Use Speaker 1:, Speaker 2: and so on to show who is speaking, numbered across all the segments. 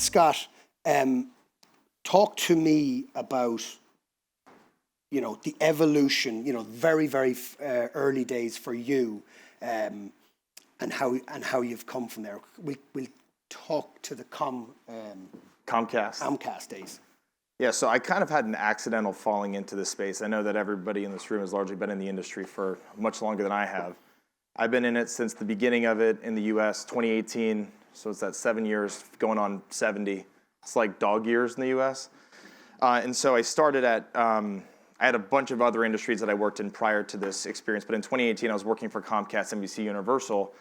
Speaker 1: Scott, talk to me about, the evolution, very, very early days for you, and how you've come from there. We'll talk to the Comcast days.
Speaker 2: Yeah, so I kind of had an accidental falling into this space. I know that everybody in this room has largely been in the industry for much longer than I have. I've been in it since the beginning of it in the US, 2018. So it's that 7 years going on 70. It's like dog years in the US. And so I started at, I had a bunch of other industries that I worked in prior to this experience. But in 2018, I was working for Comcast, NBC Universal.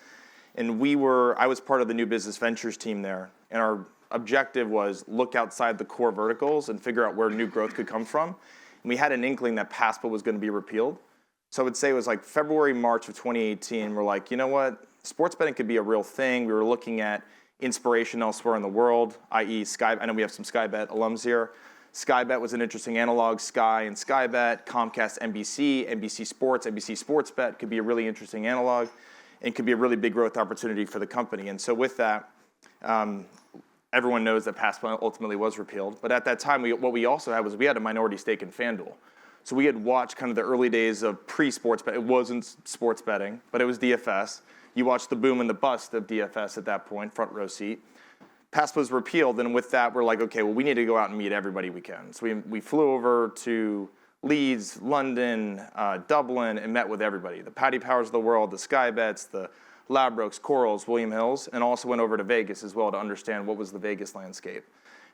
Speaker 2: And I was part of the new business ventures team there. And our objective was look outside the core verticals and figure out where new growth could come from. And we had an inkling that PASPA was going to be repealed. So I would say it was like February, March of 2018. We're like, you know what? Sports betting could be a real thing. We were looking at inspiration elsewhere in the world, i.e. Sky. I know we have some Sky Bet alums here. Sky Bet was an interesting analog. Sky and Sky Bet, Comcast, NBC, NBC Sports, NBC Sports Bet could be a really interesting analog and could be a really big growth opportunity for the company. And so with that, everyone knows that PASPA ultimately was repealed. But at that time, what we also had was we had a minority stake in FanDuel. So we had watched kind of the early days of pre-sports betting. It wasn't sports betting, but it was DFS. You watched the boom and the bust of DFS at that point, front row seat. PASPA was repealed, and with that, we're like, okay, well, we need to go out and meet everybody we can. So we flew over to Leeds, London, Dublin, and met with everybody. The Paddy Powers of the world, the Sky Bets, the Ladbrokes, Corals, William Hills, and also went over to Vegas as well to understand what was the Vegas landscape.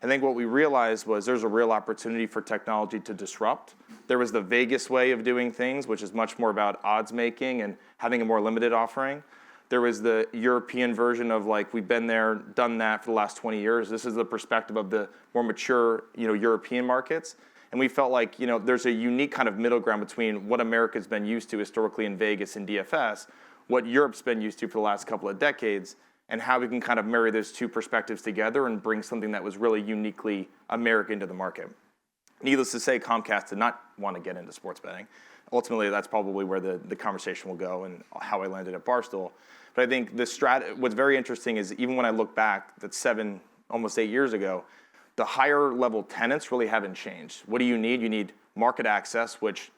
Speaker 2: I think what we realized was there's a real opportunity for technology to disrupt. There was the Vegas way of doing things, which is much more about odds making and having a more limited offering. There was the European version of like, we've been there, done that for the last 20 years. This is the perspective of the more mature, European markets. And we felt like, there's a unique kind of middle ground between what America's been used to historically in Vegas and DFS, what Europe's been used to for the last couple of decades, and how we can kind of marry those two perspectives together and bring something that was really uniquely American to the market. Needless to say, Comcast did not want to get into sports betting. Ultimately, that's probably where the conversation will go and how I landed at Barstool. But I think what's very interesting is even when I look back, that's almost 8 years ago, the higher level tenants really haven't changed. What do you need? You need market access, which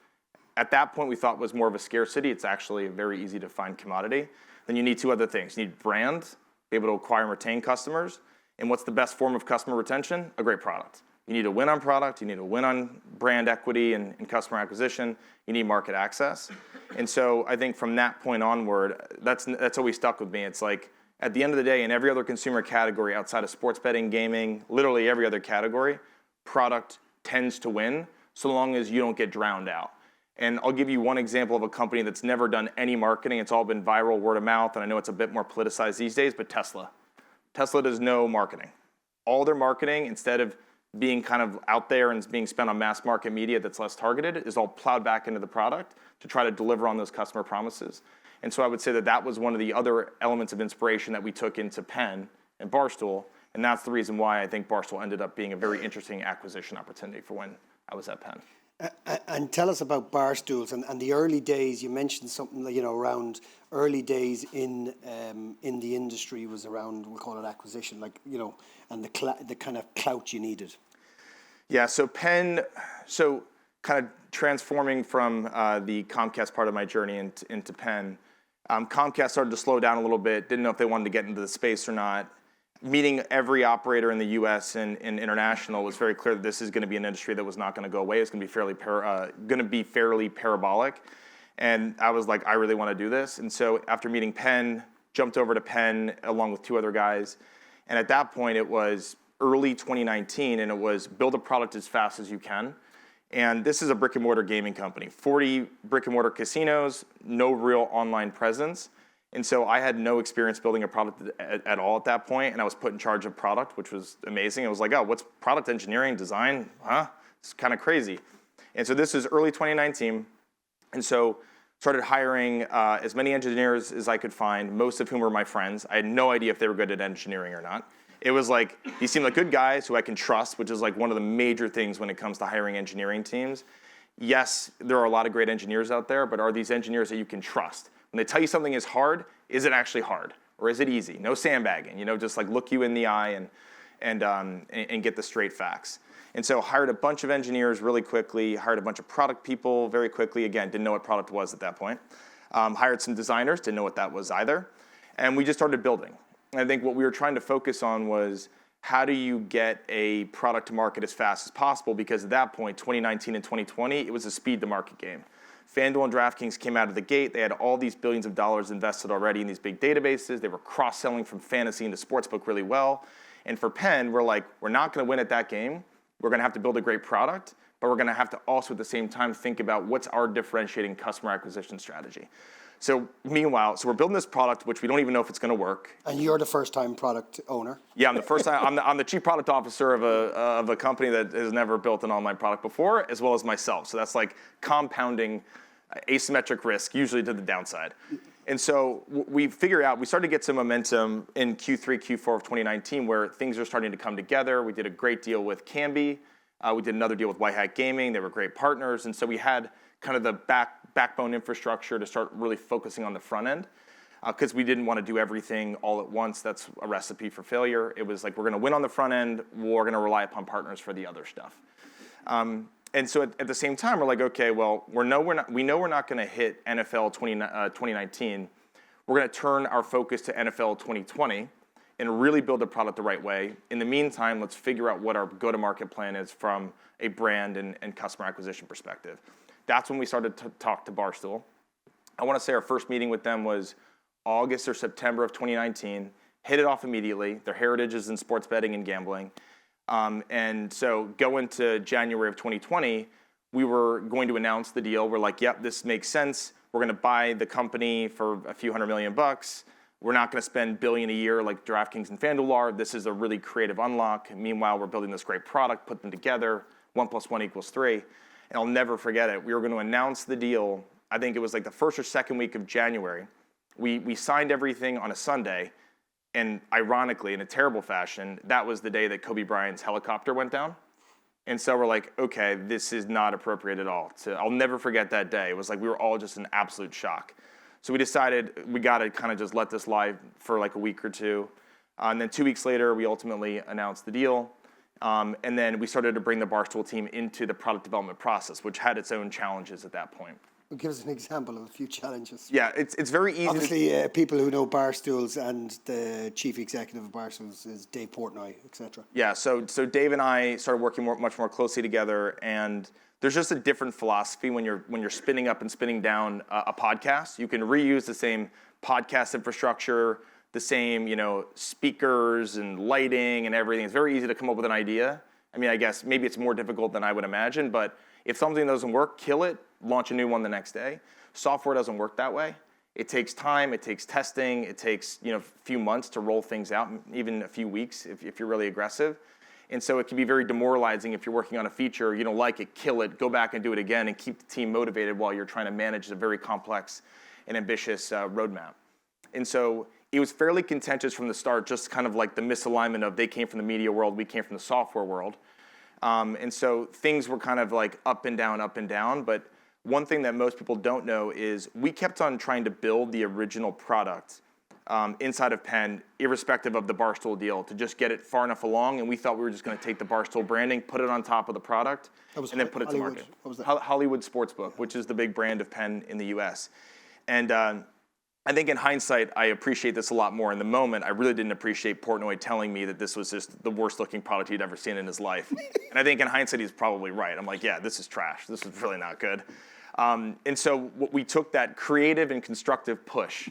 Speaker 2: at that point we thought was more of a scarcity. It's actually a very easy to find commodity. Then you need two other things. You need brand, be able to acquire and retain customers. And what's the best form of customer retention? A great product. You need to win on product. You need to win on brand equity and customer acquisition. You need market access. And so I think from that point onward, that's always stuck with me. It's like, at the end of the day, in every other consumer category outside of sports betting, gaming, literally every other category, product tends to win so long as you don't get drowned out. And I'll give you one example of a company that's never done any marketing. It's all been viral, word of mouth, and I know it's a bit more politicized these days, but Tesla. Tesla does no marketing. All their marketing, instead of being kind of out there and being spent on mass market media that's less targeted, is all plowed back into the product to try to deliver on those customer promises. And so I would say that was one of the other elements of inspiration that we took into Penn and Barstool, and that's the reason why I think Barstool ended up being a very interesting acquisition opportunity for when I was at Penn.
Speaker 1: And tell us about Barstools and the early days. You mentioned something around early days in the industry was around, we'll call it acquisition, and the kind of clout you needed.
Speaker 2: Yeah, so Penn, kind of transforming from the Comcast part of my journey into Penn, Comcast started to slow down a little bit, didn't know if they wanted to get into the space or not. Meeting every operator in the U.S. and international, was very clear that this is going to be an industry that was not going to go away. It's going to be fairly parabolic. And I was like, I really want to do this. And so after meeting Penn, jumped over to Penn along with two other guys. And at that point, it was early 2019, and it was build a product as fast as you can. And this is a brick and mortar gaming company, 40 brick and mortar casinos, no real online presence. And so I had no experience building a product at all at that point, and I was put in charge of product, which was amazing. I was like, oh, what's product engineering, design? It's kind of crazy. And so this is early 2019, and so started hiring as many engineers as I could find, most of whom were my friends. I had no idea if they were good at engineering or not. It was like, these seemed like good guys who I can trust, which is like one of the major things when it comes to hiring engineering teams. Yes, there are a lot of great engineers out there, but are these engineers that you can trust? When they tell you something is hard, is it actually hard? Or is it easy? No sandbagging, just like look you in the eye and get the straight facts. And so hired a bunch of engineers really quickly, hired a bunch of product people very quickly. Again, didn't know what product was at that point. Hired some designers, didn't know what that was either. And we just started building. And I think what we were trying to focus on was how do you get a product to market as fast as possible? Because at that point, 2019 and 2020, it was a speed to market game. FanDuel and DraftKings came out of the gate. They had all these billions of dollars invested already in these big databases. They were cross-selling from fantasy into sportsbook really well. And for Penn, we're like, we're not going to win at that game. We're going to have to build a great product, but we're going to have to also at the same time think about what's our differentiating customer acquisition strategy. So meanwhile, we're building this product, which we don't even know if it's going to work.
Speaker 1: And you're the first-time product owner.
Speaker 2: Yeah, I'm the first time. I'm the chief product officer of a company that has never built an online product before, as well as myself. So that's like compounding asymmetric risk, usually to the downside. And so we started to get some momentum in Q3, Q4 of 2019, where things are starting to come together. We did a great deal with Canby. We did another deal with White Hat Gaming. They were great partners. And so we had kind of the backbone infrastructure to start really focusing on the front end, because we didn't want to do everything all at once. That's a recipe for failure. It was like, we're going to win on the front end. We're going to rely upon partners for the other stuff. And so at the same time, we're like, okay, well, we know we're not going to hit NFL 2019. We're going to turn our focus to NFL 2020 and really build the product the right way. In the meantime, let's figure out what our go-to-market plan is from a brand and customer acquisition perspective. That's when we started to talk to Barstool. I want to say our first meeting with them was August or September of 2019. Hit it off immediately. Their heritage is in sports betting and gambling. And so going to January of 2020, we were going to announce the deal. We're like, yep, this makes sense. We're going to buy the company for a few $100 million. We're not going to spend $1 billion a year like DraftKings and FanDuel are. This is a really creative unlock. Meanwhile, we're building this great product, put them together. 1 + 1 = 3. And I'll never forget it. We were going to announce the deal. I think it was like the first or second week of January. We signed everything on a Sunday. And ironically, in a terrible fashion, that was the day that Kobe Bryant's helicopter went down. And so we're like, okay, this is not appropriate at all. I'll never forget that day. It was like we were all just in absolute shock. So we decided we got to kind of just let this lie for like a week or two. And then 2 weeks later, we ultimately announced the deal. And then we started to bring the Barstool team into the product development process, which had its own challenges at that point.
Speaker 1: Give us an example of a few challenges.
Speaker 2: Yeah, it's very easy.
Speaker 1: Obviously, people who know Barstools and the chief executive of Barstools is Dave Portnoy, etc.
Speaker 2: Yeah, so Dave and I started working much more closely together, and there's just a different philosophy when you're spinning up and spinning down a podcast. You can reuse the same podcast infrastructure, the same speakers and lighting and everything. It's very easy to come up with an idea. I mean, I guess maybe it's more difficult than I would imagine, but if something doesn't work, kill it, launch a new one the next day. Software doesn't work that way. It takes time, it takes testing, it takes a few months to roll things out, even a few weeks if you're really aggressive. And so it can be very demoralizing if you're working on a feature, you don't like it, kill it, go back and do it again, and keep the team motivated while you're trying to manage a very complex and ambitious roadmap. And so it was fairly contentious from the start, just kind of like the misalignment of they came from the media world, we came from the software world. And so things were kind of like up and down. But one thing that most people don't know is we kept on trying to build the original product inside of Penn, irrespective of the Barstool deal, to just get it far enough along. And we thought we were just going to take the Barstool branding, put it on top of the product, and then put it to market.
Speaker 1: What was that?
Speaker 2: Hollywood Sportsbook, which is the big brand of Penn in the U.S. And I think in hindsight, I appreciate this a lot more. In the moment, I really didn't appreciate Portnoy telling me that this was just the worst looking product he'd ever seen in his life. And I think in hindsight, he's probably right. I'm like, yeah, this is trash. This is really not good. And so we took that creative and constructive push,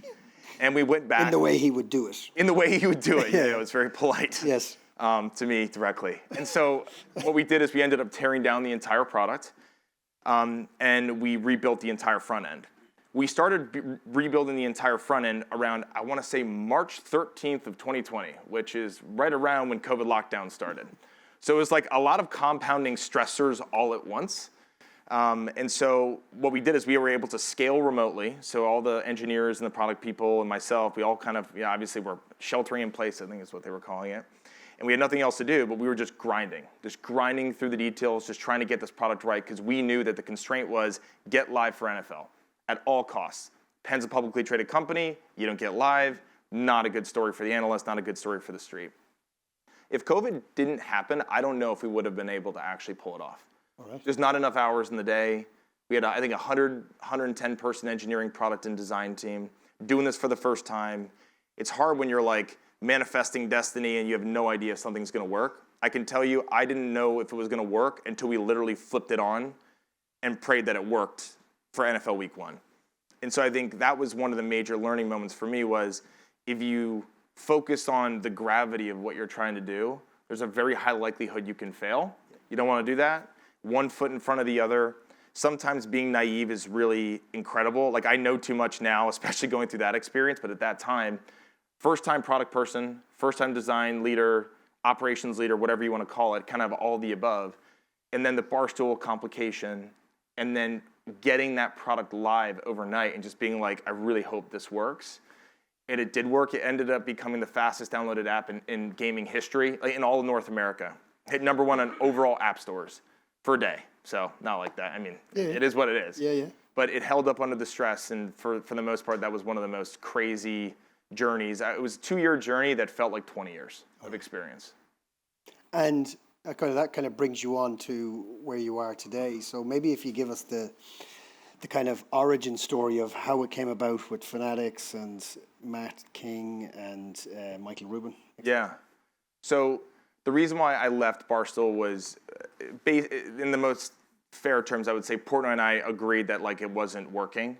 Speaker 2: and we went back.
Speaker 1: In the way he would do it.
Speaker 2: In the way he would do it. Yeah, it was very polite.
Speaker 1: Yes.
Speaker 2: To me directly. And so what we did is we ended up tearing down the entire product, and we rebuilt the entire front end. We started rebuilding the entire front end around, I want to say, March 13th of 2020, which is right around when COVID lockdown started. So it was like a lot of compounding stressors all at once. And so what we did is we were able to scale remotely. So all the engineers and the product people and myself, we all kind of, obviously were sheltering in place, I think is what they were calling it. And we had nothing else to do, but we were just grinding through the details, just trying to get this product right, because we knew that the constraint was get live for NFL. At all costs. Penn's a publicly traded company. You don't get live. Not a good story for the analyst. Not a good story for the street. If COVID didn't happen, I don't know if we would have been able to actually pull it off.
Speaker 1: All right.
Speaker 2: There's not enough hours in the day. We had, I think, 110 person engineering, product, and design team doing this for the first time. It's hard when you're like manifesting destiny and you have no idea if something's going to work. I can tell you, I didn't know if it was going to work until we literally flipped it on and prayed that it worked for NFL Week 1. And so I think that was one of the major learning moments for me was if you focus on the gravity of what you're trying to do, there's a very high likelihood you can fail. You don't want to do that. One foot in front of the other. Sometimes being naive is really incredible. Like I know too much now, especially going through that experience, but at that time, first-time product person, first-time design leader, operations leader, whatever you want to call it, kind of all the above. And then the Barstool complication, and then getting that product live overnight and just being like, I really hope this works. And it did work. It ended up becoming the fastest downloaded app in gaming history, like in all of North America. Hit number 1 on overall app stores for a day. So not like that. I mean, It is what it is.
Speaker 1: Yeah.
Speaker 2: But it held up under the stress, and for the most part, that was one of the most crazy journeys. It was a 2-year journey that felt like 20 years of experience.
Speaker 1: And that kind of brings you on to where you are today. So maybe if you give us the kind of origin story of how it came about with Fanatics and Matt King and Michael Rubin.
Speaker 2: Yeah. So the reason why I left Barstool was, in the most fair terms, I would say Portnoy and I agreed that like it wasn't working.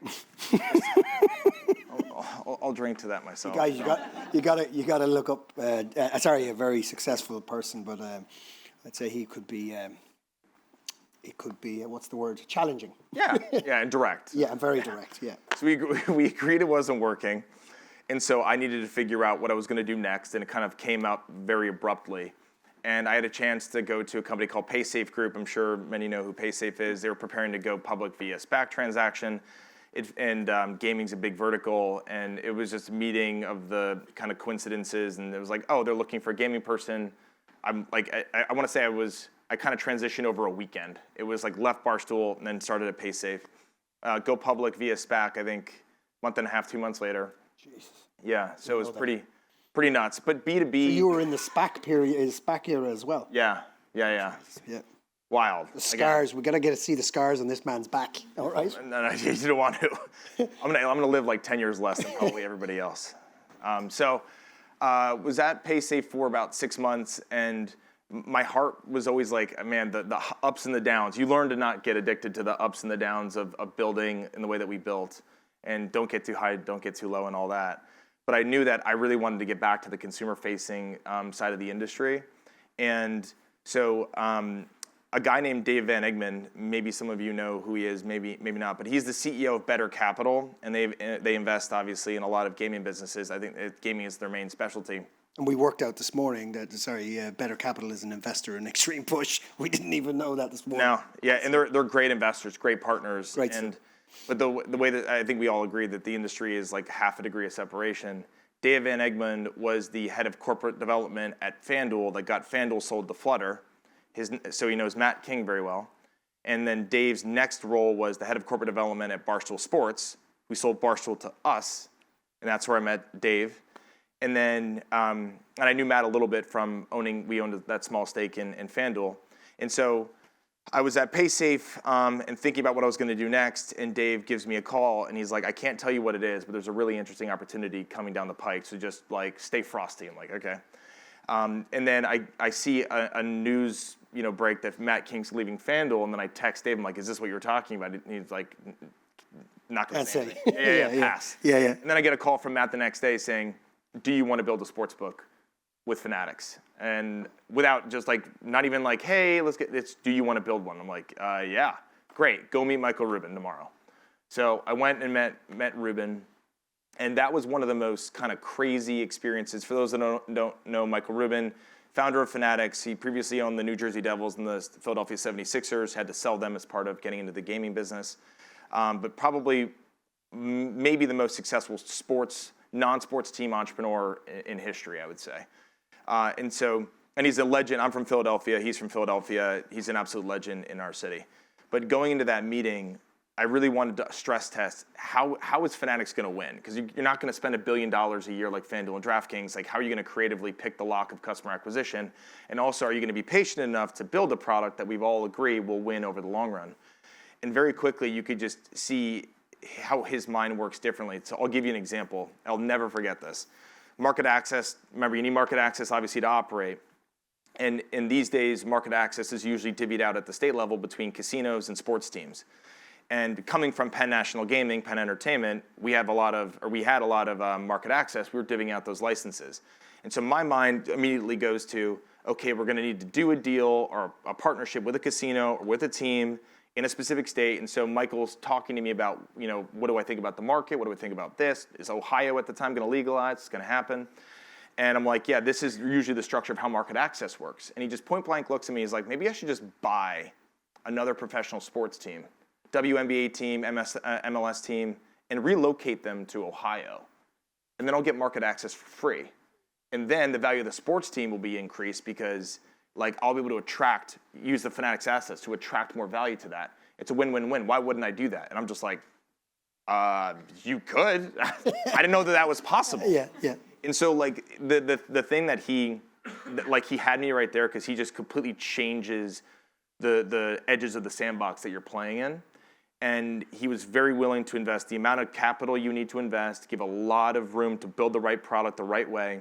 Speaker 2: I'll drink to that myself.
Speaker 1: Guys, you got to look up. A very successful person, but I'd say he could be. It could be what's the word? Challenging.
Speaker 2: Yeah, and direct.
Speaker 1: Yeah, very direct. Yeah.
Speaker 2: So we agreed it wasn't working, and so I needed to figure out what I was going to do next, and it kind of came out very abruptly. And I had a chance to go to a company called PaySafe Group. I'm sure many know who PaySafe is. They were preparing to go public via SPAC transaction. Gaming's a big vertical, and it was just a meeting of the kind of coincidences, and it was like, oh, they're looking for a gaming person. I'm like, I want to say I kind of transitioned over a weekend. It was like left Barstool and then started at PaySafe. Go public via SPAC, I think, month and a half, 2 months later.
Speaker 1: Jesus.
Speaker 2: Yeah, so it was pretty nuts. But B2B.
Speaker 1: So you were in the SPAC period, SPAC era as well.
Speaker 2: Yeah.
Speaker 1: Yeah.
Speaker 2: Wild.
Speaker 1: The scars. We gotta get to see the scars on this man's back. All right.
Speaker 2: No, you don't want to. I'm gonna live like 10 years less than probably everybody else. Was at PaySafe for about 6 months, and my heart was always like, man, the ups and the downs. You learn to not get addicted to the ups and the downs of building in the way that we built, and don't get too high, don't get too low, and all that. But I knew that I really wanted to get back to the consumer-facing side of the industry, and so. A guy named Dave Van Egmond, maybe some of you know who he is, maybe not, but he's the CEO of Better Capital, and they invest, obviously, in a lot of gaming businesses. I think gaming is their main specialty.
Speaker 1: And we worked out this morning that, Better Capital is an investor in Extreme Push. We didn't even know that this morning.
Speaker 2: No, yeah, and they're great investors, great partners.
Speaker 1: Great.
Speaker 2: But the way that I think we all agree that the industry is like half a degree of separation. Dave Van Egmond was the head of corporate development at FanDuel that got FanDuel sold to Flutter. So he knows Matt King very well. And then Dave's next role was the head of corporate development at Barstool Sports. We sold Barstool to us, and that's where I met Dave. And then, and I knew Matt a little bit from we owned that small stake in FanDuel. And so I was at PaySafe and thinking about what I was going to do next, and Dave gives me a call, and he's like, I can't tell you what it is, but there's a really interesting opportunity coming down the pike, so just like stay frosty. I'm like, okay. And then I see a news break that Matt King's leaving FanDuel, and then I text Dave, I'm like, is this what you're talking about? And he's like, not going to say anything. Pass.
Speaker 1: Yeah.
Speaker 2: And then I get a call from Matt the next day saying, do you want to build a sports book with Fanatics? And without just like, not even like, hey, let's get this, do you want to build one? I'm like, yeah, great, go meet Michael Rubin tomorrow. So I went and met Rubin. And that was one of the most kind of crazy experiences. For those that don't know Michael Rubin, founder of Fanatics, he previously owned the New Jersey Devils and the Philadelphia 76ers, had to sell them as part of getting into the gaming business. But probably maybe the most successful non-sports team entrepreneur in history, I would say. And he's a legend. I'm from Philadelphia. He's from Philadelphia. He's an absolute legend in our city. But going into that meeting, I really wanted to stress test how is Fanatics going to win? Because you're not going to spend $1 billion a year like FanDuel and DraftKings. Like, how are you going to creatively pick the lock of customer acquisition? And also, are you going to be patient enough to build a product that we've all agreed will win over the long run? And very quickly, you could just see how his mind works differently. So I'll give you an example. I'll never forget this. Market access. Remember, you need market access, obviously, to operate. And in these days, market access is usually divvied out at the state level between casinos and sports teams. And coming from Penn National Gaming, Penn Entertainment, we had a lot of market access. We were divvying out those licenses. And so my mind immediately goes to, okay, we're going to need to do a deal or a partnership with a casino or with a team in a specific state. And so Michael's talking to me about, what do I think about the market? What do I think about this? Is Ohio at the time going to legalize? It's going to happen. And I'm like, yeah, this is usually the structure of how market access works. And he just point blank looks at me. He's like, maybe I should just buy another professional sports team, WNBA team, MLS team, and relocate them to Ohio. And then I'll get market access for free. And then the value of the sports team will be increased because I'll be able to use the Fanatics assets to attract more value to that. It's a win-win-win. Why wouldn't I do that? And I'm just like, you could. I didn't know that was possible.
Speaker 1: Yeah.
Speaker 2: And so the thing that he had me right there because he just completely changes the edges of the sandbox that you're playing in. And he was very willing to invest the amount of capital you need to invest, give a lot of room to build the right product the right way.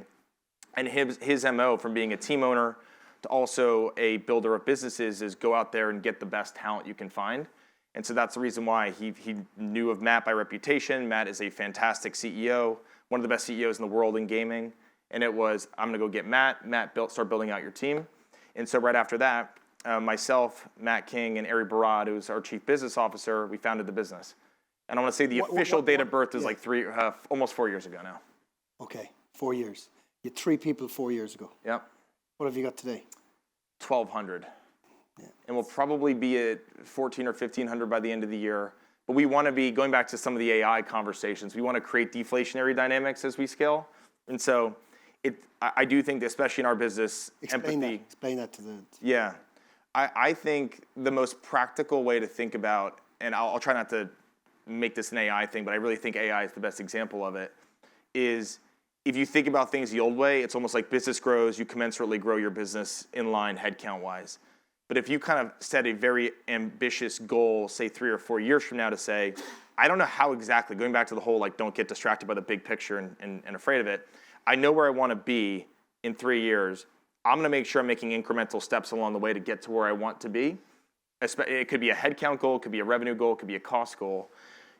Speaker 2: And his MO from being a team owner to also a builder of businesses is go out there and get the best talent you can find. And so that's the reason why he knew of Matt by reputation. Matt is a fantastic CEO, one of the best CEOs in the world in gaming. And it was, I'm going to go get Matt. Matt, start building out your team. And so right after that, myself, Matt King, and Ari Barad, who's our chief business officer, we founded the business. And I want to say the official date of birth is almost 4 years ago now.
Speaker 1: Okay, 4 years. You had 3 people 4 years ago.
Speaker 2: Yep.
Speaker 1: What have you got today?
Speaker 2: 1,200.
Speaker 1: Yeah.
Speaker 2: And we'll probably be at 1,400 or 1,500 by the end of the year. But we want to be, going back to some of the AI conversations, we want to create deflationary dynamics as we scale. And so I do think, especially in our business, empathy.
Speaker 1: Explain that to the...
Speaker 2: Yeah. I think the most practical way to think about, and I'll try not to make this an AI thing, but I really think AI is the best example of it, is if you think about things the old way, it's almost like business grows, you commensurately grow your business in line headcount-wise. But if you kind of set a very ambitious goal, say 3 or 4 years from now to say, I don't know how exactly, going back to the whole don't get distracted by the big picture and afraid of it, I know where I want to be in 3 years. I'm going to make sure I'm making incremental steps along the way to get to where I want to be. It could be a headcount goal, it could be a revenue goal, it could be a cost goal.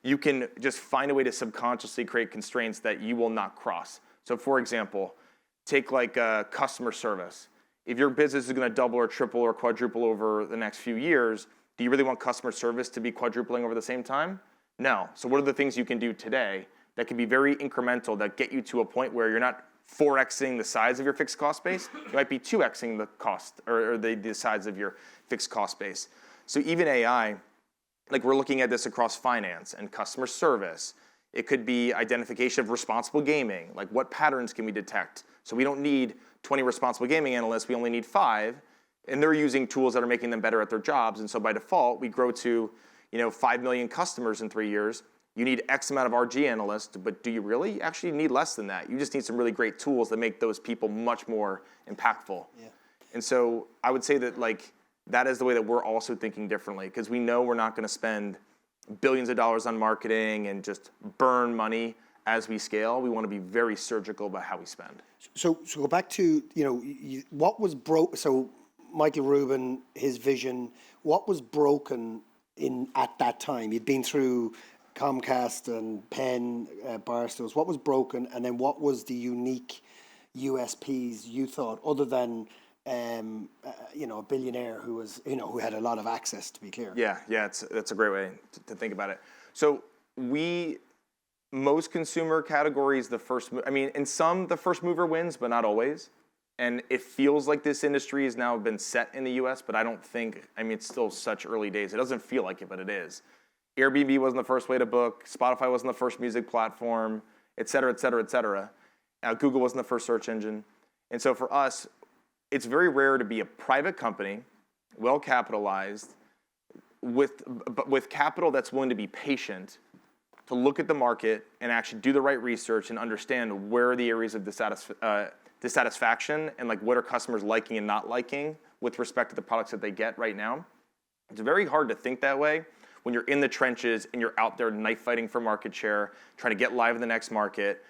Speaker 2: You can just find a way to subconsciously create constraints that you will not cross. So for example, take customer service. If your business is going to double or triple or quadruple over the next few years, do you really want customer service to be quadrupling over the same time? No. So what are the things you can do today that can be very incremental that get you to a point where you're not 4xing the size of your fixed cost base? You might be 2xing the cost or the size of your fixed cost base. So even AI, we're looking at this across finance and customer service. It could be identification of responsible gaming. What patterns can we detect? So we don't need 20 responsible gaming analysts. We only need 5. And they're using tools that are making them better at their jobs. And so by default, we grow to 5 million customers in 3 years. You need X amount of RG analysts, but do you really actually need less than that? You just need some really great tools that make those people much more impactful. Yeah. And so I would say that that is the way that we're also thinking differently, because we know we're not going to spend billions of dollars on marketing and just burn money as we scale. We want to be very surgical about how we spend.
Speaker 1: So go back to, what was broke. So Michael Rubin, his vision, what was broken at that time? You'd been through Comcast and Penn, Barstow's. What was broken, and then what was the unique USPs you thought, other than a billionaire who was who had a lot of access, to be clear? Yeah,
Speaker 2: that's a great way to think about it. So most consumer categories, the first mover wins, but not always. And it feels like this industry has now been set in the U.S., but I don't think. It's still such early days. It doesn't feel like it, but it is. Airbnb wasn't the first way to book. Spotify wasn't the first music platform, et cetera, et cetera, et cetera. Google wasn't the first search engine. And so for us, it's very rare to be a private company, well-capitalized, with capital that's willing to be patient, to look at the market and actually do the right research and understand where are the areas of dissatisfaction and like what are customers liking and not liking with respect to the products that they get right now. It's very hard to think that way when you're in the trenches and you're out there knife fighting for market share, trying to get live in the next market.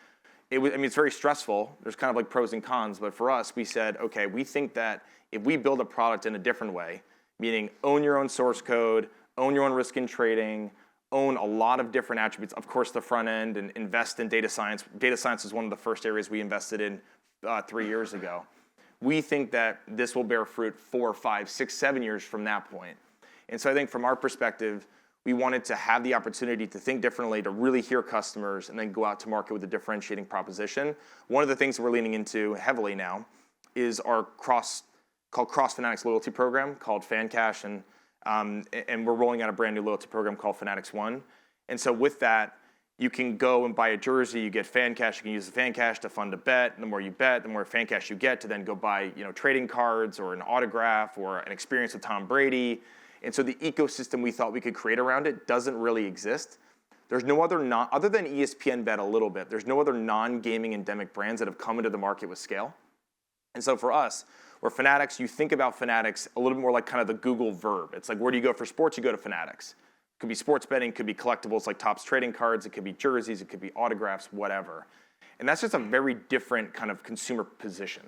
Speaker 2: It's very stressful. There's kind of like pros and cons, but for us, we said, okay, we think that if we build a product in a different way, meaning own your own source code, own your own risk in trading, own a lot of different attributes, of course, the front end, and invest in data science. Data science is one of the first areas we invested in 3 years ago. We think that this will bear fruit 4, 5, 6, 7 years from that point. And so I think from our perspective, we wanted to have the opportunity to think differently, to really hear customers, and then go out to market with a differentiating proposition. One of the things we're leaning into heavily now is our cross Fanatics loyalty program called FanCash, and we're rolling out a brand new loyalty program called Fanatics One. And so with that, you can go and buy a jersey, you get FanCash, you can use the FanCash to fund a bet. And the more you bet, the more FanCash you get to then go buy, trading cards or an autograph or an experience with Tom Brady. And so the ecosystem we thought we could create around it doesn't really exist. There's no other, other than ESPN Bet a little bit, there's no other non-gaming endemic brands that have come into the market with scale. And so for us, we're Fanatics. You think about Fanatics a little bit more like kind of the Google verb. It's like, where do you go for sports? You go to Fanatics. It could be sports betting, it could be collectibles like Topps trading cards, it could be jerseys, it could be autographs, whatever. And that's just a very different kind of consumer position.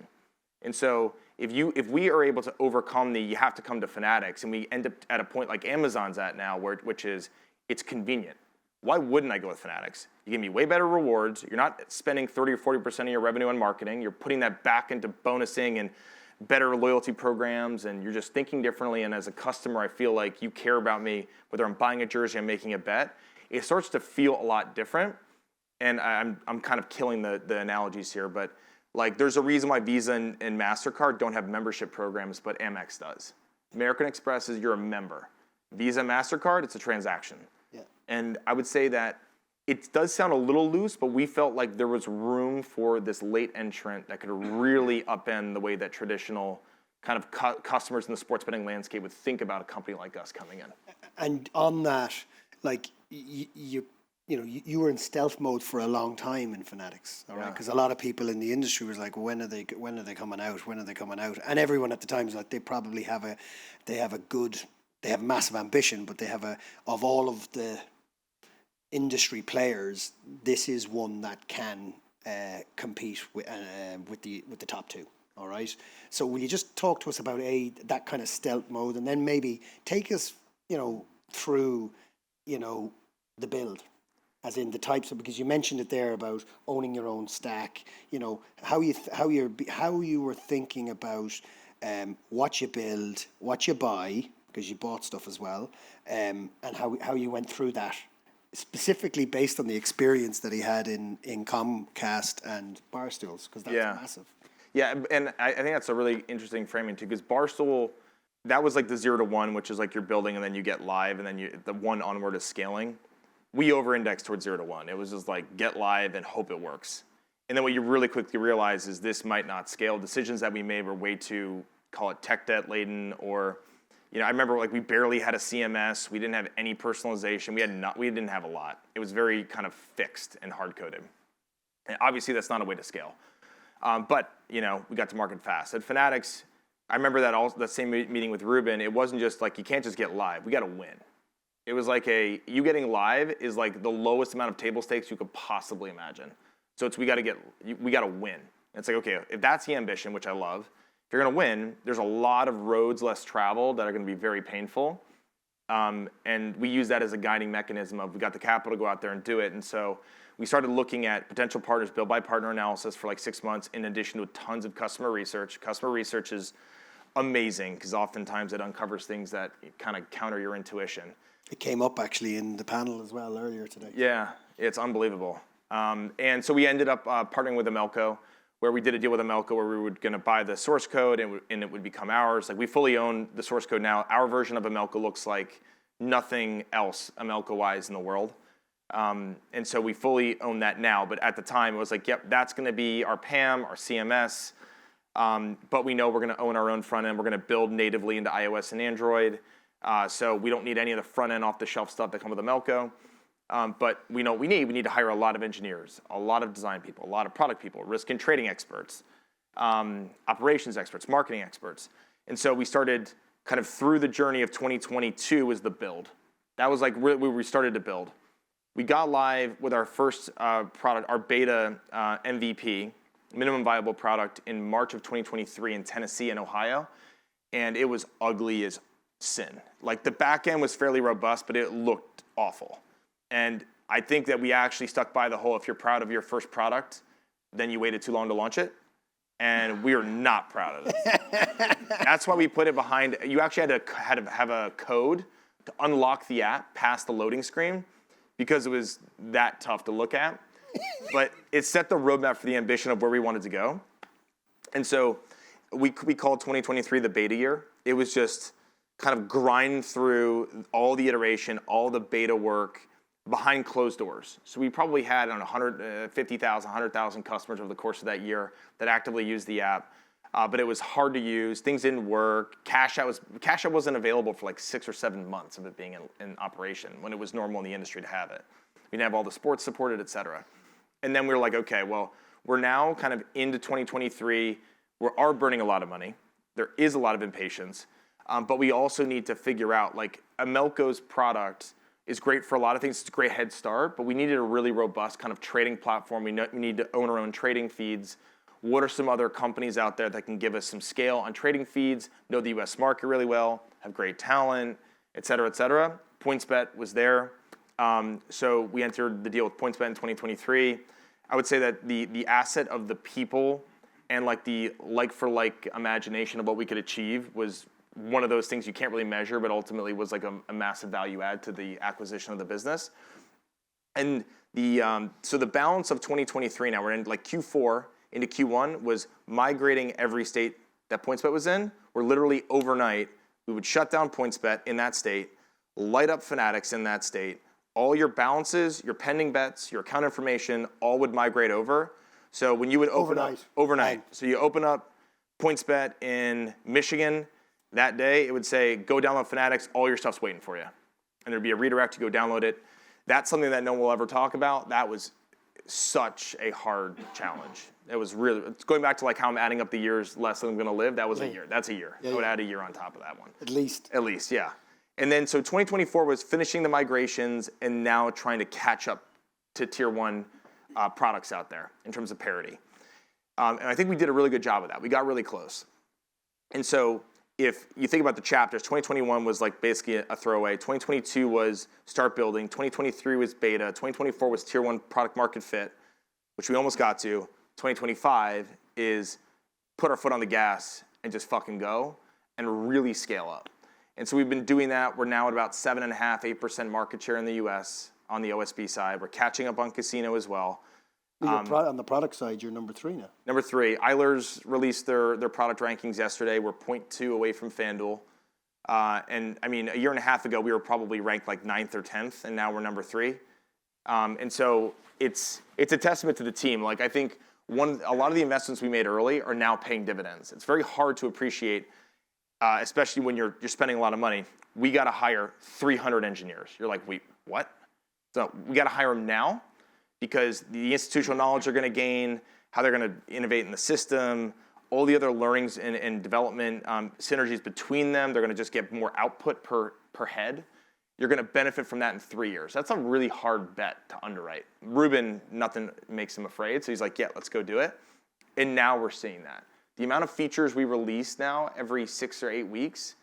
Speaker 2: And so if we are able to overcome you have to come to Fanatics, and we end up at a point like Amazon's at now, which is it's convenient. Why wouldn't I go with Fanatics? You give me way better rewards. You're not spending 30 or 40% of your revenue on marketing. You're putting that back into bonusing and better loyalty programs, and you're just thinking differently. And as a customer, I feel like you care about me, whether I'm buying a jersey, I'm making a bet. It starts to feel a lot different. And I'm kind of killing the analogies here, but like there's a reason why Visa and MasterCard don't have membership programs, but Amex does. American Express is you're a member. Visa, MasterCard, it's a transaction.
Speaker 1: Yeah.
Speaker 2: And I would say that it does sound a little loose, but we felt like there was room for this late entrant that could really upend the way that traditional kind of customers in the sports betting landscape would think about a company like us coming in. And
Speaker 1: on that, like you were in stealth mode for a long time in Fanatics, all right? Because a lot of people in the industry was like, when are they coming out? When are they coming out? And everyone at the time was like, they probably have massive ambition, but of all of the industry players, this is one that can compete with the top two. All right. So will you just talk to us about that kind of stealth mode, and then maybe take us, through, the build, as in the types of, because you mentioned it there about owning your own stack. How you were thinking about what you build, what you buy, because you bought stuff as well, and how you went through that, specifically based on the experience that he had in Comcast and Barstools, because that's massive.
Speaker 2: Yeah, and I think that's a really interesting framing too, because Barstool, that was like the 0 to 1, which is like you're building and then you get live, and then the 1 onward is scaling. We over-indexed towards 0 to 1. It was just like get live and hope it works. And then what you really quickly realize is this might not scale. Decisions that we made were way too, call it tech debt laden, or I remember like we barely had a CMS. We didn't have any personalization. We didn't have a lot. It was very kind of fixed and hard coded. And obviously that's not a way to scale. But we got to market fast. At Fanatics, I remember that same meeting with Ruben. It wasn't just like you can't just get live. We got to win. It was like you getting live is like the lowest amount of table stakes you could possibly imagine. So we got to win. And it's like, okay, if that's the ambition, which I love, if you're going to win, there's a lot of roads less traveled that are going to be very painful. And we use that as a guiding mechanism of we got the capital to go out there and do it. And so we started looking at potential partners, build by partner analysis for like 6 months, in addition to tons of customer research. Customer research is amazing because oftentimes it uncovers things that kind of counter your intuition.
Speaker 1: It came up actually in the panel as well earlier today.
Speaker 2: Yeah, it's unbelievable. And so we ended up partnering with Amelco, where we did a deal with Amelco where we were going to buy the source code and it would become ours. Like we fully own the source code now. Our version of Amelco looks like nothing else Amelco-wise in the world. And so we fully own that now. But at the time, it was like, yep, that's going to be our PAM, our CMS. But we know we're going to own our own front end. We're going to build natively into iOS and Android. So we don't need any of the front end off the shelf stuff that come with a Melco. But we know what we need. We need to hire a lot of engineers, a lot of design people, a lot of product people, risk and trading experts, operations experts, marketing experts. And so we started kind of through the journey of 2022 was the build. That was like where we started to build. We got live with our first product, our beta MVP, minimum viable product, in March of 2023 in Tennessee and Ohio. And it was ugly as sin. Like the back end was fairly robust, but it looked awful. And I think that we actually stuck by the whole, if you're proud of your first product, then you waited too long to launch it. And we are not proud of it. That's why we put it behind. You actually had to have a code to unlock the app past the loading screen because it was that tough to look at. But it set the roadmap for the ambition of where we wanted to go. And so we called 2023 the beta year. It was just kind of grind through all the iteration, all the beta work, behind closed doors. So we probably had 150,000, 100,000 customers over the course of that year that actively used the app. But it was hard to use. Things didn't work. Cash out wasn't available for like 6 or 7 months of it being in operation when it was normal in the industry to have it. We didn't have all the sports supported, et cetera. And then we were like, okay, well, we're now kind of into 2023. We are burning a lot of money. There is a lot of impatience. But we also need to figure out, like, Melco's product is great for a lot of things. It's a great head start, but we needed a really robust kind of trading platform. We need to own our own trading feeds. What are some other companies out there that can give us some scale on trading feeds, know the US market really well, have great talent, et cetera, et cetera? PointsBet was there. So we entered the deal with PointsBet in 2023. I would say that the asset of the people and like the like-for-like imagination of what we could achieve was one of those things you can't really measure, but ultimately was like a massive value add to the acquisition of the business. And so the balance of 2023 now, we're in like Q4 into Q1, was migrating every state that PointsBet was in. We're literally overnight, we would shut down PointsBet in that state, light up Fanatics in that state. All your balances, your pending bets, your account information, all would migrate over. So when you would open overnight. So you open up PointsBet in Michigan. That day, it would say, go download Fanatics, all your stuff's waiting for you. And there'd be a redirect to go download it. That's something that no one will ever talk about. That was such a hard challenge. It was really, it's going back to like how I'm adding up the years less than I'm gonna live, that was a year. That's a year. I would add a year on top of that one.
Speaker 1: At least,
Speaker 2: yeah. And then, so 2024 was finishing the migrations and now trying to catch up to tier one products out there in terms of parity. And I think we did a really good job of that. We got really close. And so, if you think about the chapters, 2021 was like basically a throwaway. 2022 was start building. 2023 was beta. 2024 was tier one product market fit, which we almost got to. 2025 is put our foot on the gas and just fucking go and really scale up. And so we've been doing that. We're now at about 7.5%, 8% market share in the US on the OSB side. We're catching up on casino as well.
Speaker 1: On the product side, you're number 3 now.
Speaker 2: Number 3, Eilers released their product rankings yesterday. We're 0.2 away from FanDuel. And I mean, a year and a half ago, we were probably ranked like 9th or 10th, and now we're number 3. And so it's a testament to the team. Like I think a lot of the investments we made early are now paying dividends. It's very hard to appreciate, especially when you're spending a lot of money. We got to hire 300 engineers. You're like, wait, what? So we got to hire them now, because the institutional knowledge they're going to gain, how they're going to innovate in the system, all the other learnings and development synergies between them, they're going to just get more output per head. You're going to benefit from that in 3 years. That's a really hard bet to underwrite. Ruben, nothing makes him afraid, so he's like, yeah, let's go do it. And now we're seeing that. The amount of features we release now every 6 or 8 weeks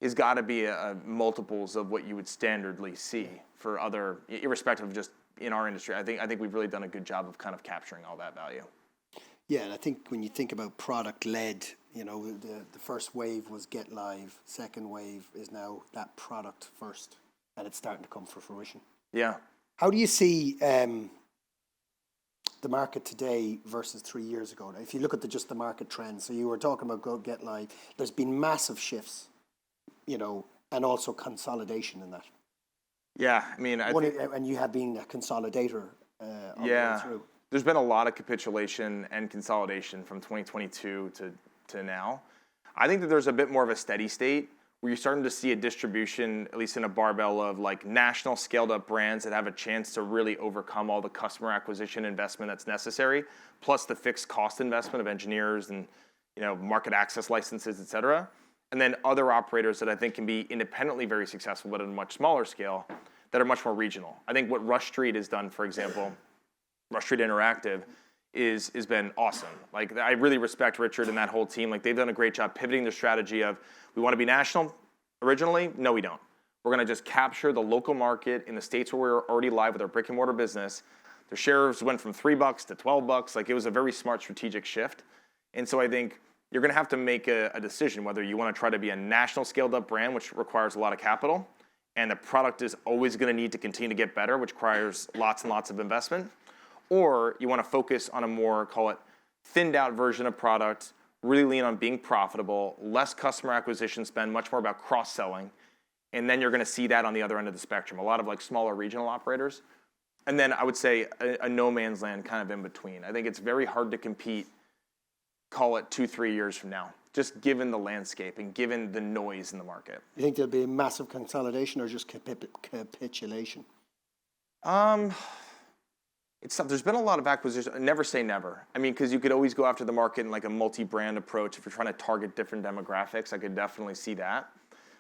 Speaker 2: has got to be multiples of what you would standardly see for other, irrespective of just in our industry. I think we've really done a good job of kind of capturing all that value.
Speaker 1: Yeah, and I think when you think about product-led, you know, the first wave was get live. Second wave is now that product first, and it's starting to come for fruition.
Speaker 2: Yeah.
Speaker 1: How do you see the market today versus 3 years ago? Now, if you look at just the market trends, so you were talking about go get live, there's been massive shifts, you know, and also consolidation in that.
Speaker 2: Yeah, I mean,
Speaker 1: and you have been a consolidator all the way through.
Speaker 2: There's been a lot of capitulation and consolidation from 2022 to now. I think that there's a bit more of a steady state where you're starting to see a distribution, at least in a barbell of like national scaled up brands that have a chance to really overcome all the customer acquisition investment that's necessary, plus the fixed cost investment of engineers and market access licenses, et cetera. And then other operators that I think can be independently very successful, but at a much smaller scale, that are much more regional. I think what Rush Street has done, for example, Rush Street Interactive, has been awesome. Like, I really respect Richard and that whole team. Like, they've done a great job pivoting their strategy of, we want to be national originally? No, we don't. We're going to just capture the local market in the states where we're already live with our brick and mortar business. Their shares went from $3 to $12. Like, it was a very smart strategic shift. And so I think you're going to have to make a decision whether you want to try to be a national scaled up brand, which requires a lot of capital, and the product is always going to need to continue to get better, which requires lots and lots of investment, or you want to focus on a more, call it, thinned out version of product, really lean on being profitable, less customer acquisition spend, much more about cross-selling, and then you're going to see that on the other end of the spectrum, a lot of like smaller regional operators. And then I would say a no man's land kind of in between. I think it's very hard to compete, call it 2-3 years from now, just given the landscape and given the noise in the market.
Speaker 1: You think there'll be a massive consolidation or just capitulation?
Speaker 2: There's been a lot of acquisitions. Never say never. I mean, because you could always go after the market in like a multi-brand approach. If you're trying to target different demographics, I could definitely see that.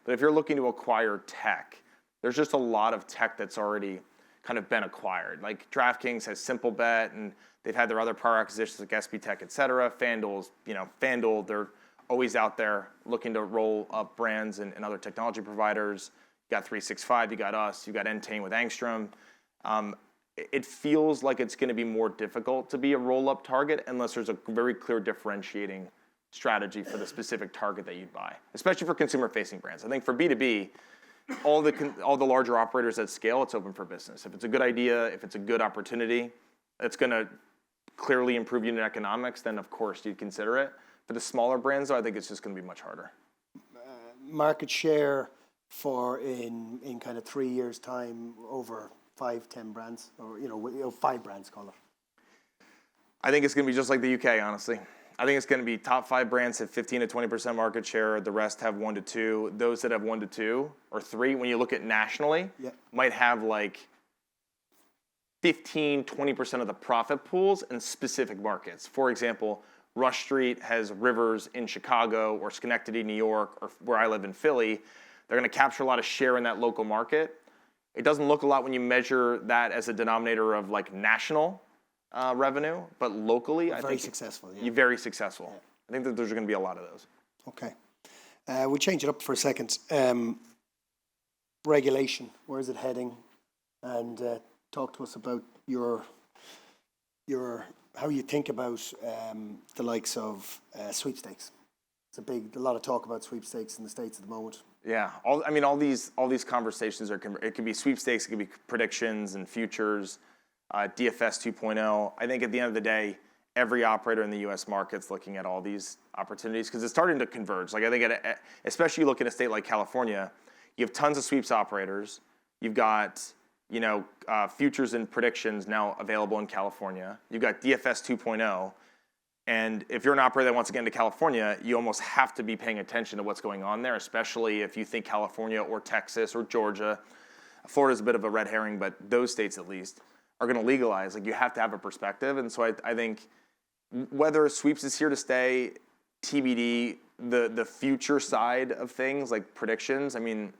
Speaker 2: But if you're looking to acquire tech, there's just a lot of tech that's already kind of been acquired. Like DraftKings has Simple Bet, and they've had their other prior acquisitions like SB Tech, et cetera. FanDuel, they're always out there looking to roll up brands and other technology providers. You got 365, you got us, you got Entain with Angstrom. It feels like it's going to be more difficult to be a roll-up target unless there's a very clear differentiating strategy for the specific target that you'd buy, especially for consumer-facing brands. I think for B2B, all the larger operators at scale, it's open for business. If it's a good idea, if it's a good opportunity, it's going to clearly improve unit economics, then of course you'd consider it. For the smaller brands, though, I think it's just going to be much harder.
Speaker 1: Market share in kind of 3 years' time over 5-10 brands, or 5 brands, call it.
Speaker 2: I think it's going to be just like the UK, honestly. I think it's going to be top 5 brands have 15 to 20% market share. The rest have 1 to 2. Those that have 1 to 2 or 3, when you look at nationally, might have like 15, 20% of the profit pools in specific markets. For example, Rush Street has Rivers in Chicago or Schenectady, New York, or where I live in Philly. They're going to capture a lot of share in that local market. It doesn't look a lot when you measure that as a denominator of like national revenue, but locally, I think
Speaker 1: very successful.
Speaker 2: You're very successful. Yeah. I think that there's going to be a lot of those.
Speaker 1: Okay, we'll change it up for a second. Regulation, where is it heading? And talk to us about your how you think about the likes of sweepstakes. It's a lot of talk about sweepstakes in the States at the moment.
Speaker 2: Yeah, all these conversations it could be sweepstakes, it could be predictions and futures, DFS 2.0. I think at the end of the day, every operator in the U.S. market's looking at all these opportunities because it's starting to converge. Like I think, especially you look at a state like California, you have tons of sweeps operators. You've got futures and predictions now available in California. You've got DFS 2.0. And if you're an operator that wants to get into California, you almost have to be paying attention to what's going on there, especially if you think California or Texas or Georgia. Florida's a bit of a red herring, but those states at least are going to legalize. Like you have to have a perspective. And so I think whether sweeps is here to stay, TBD, the future side of things like predictions, I mean,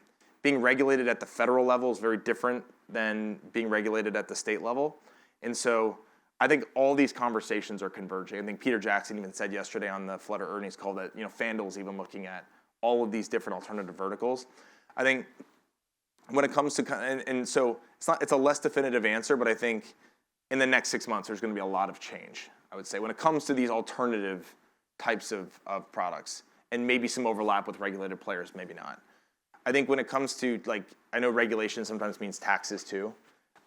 Speaker 2: being regulated at the federal level is very different than being regulated at the state level. And so I think all these conversations are converging. I think Peter Jackson even said yesterday on the Flutter earnings call that FanDuel's even looking at all of these different alternative verticals. I think when it comes to and so it's a less definitive answer, but I think in the next 6 months there's going to be a lot of change. I would say when it comes to these alternative types of products and maybe some overlap with regulated players, maybe not. I think when it comes to I know regulation sometimes means taxes too.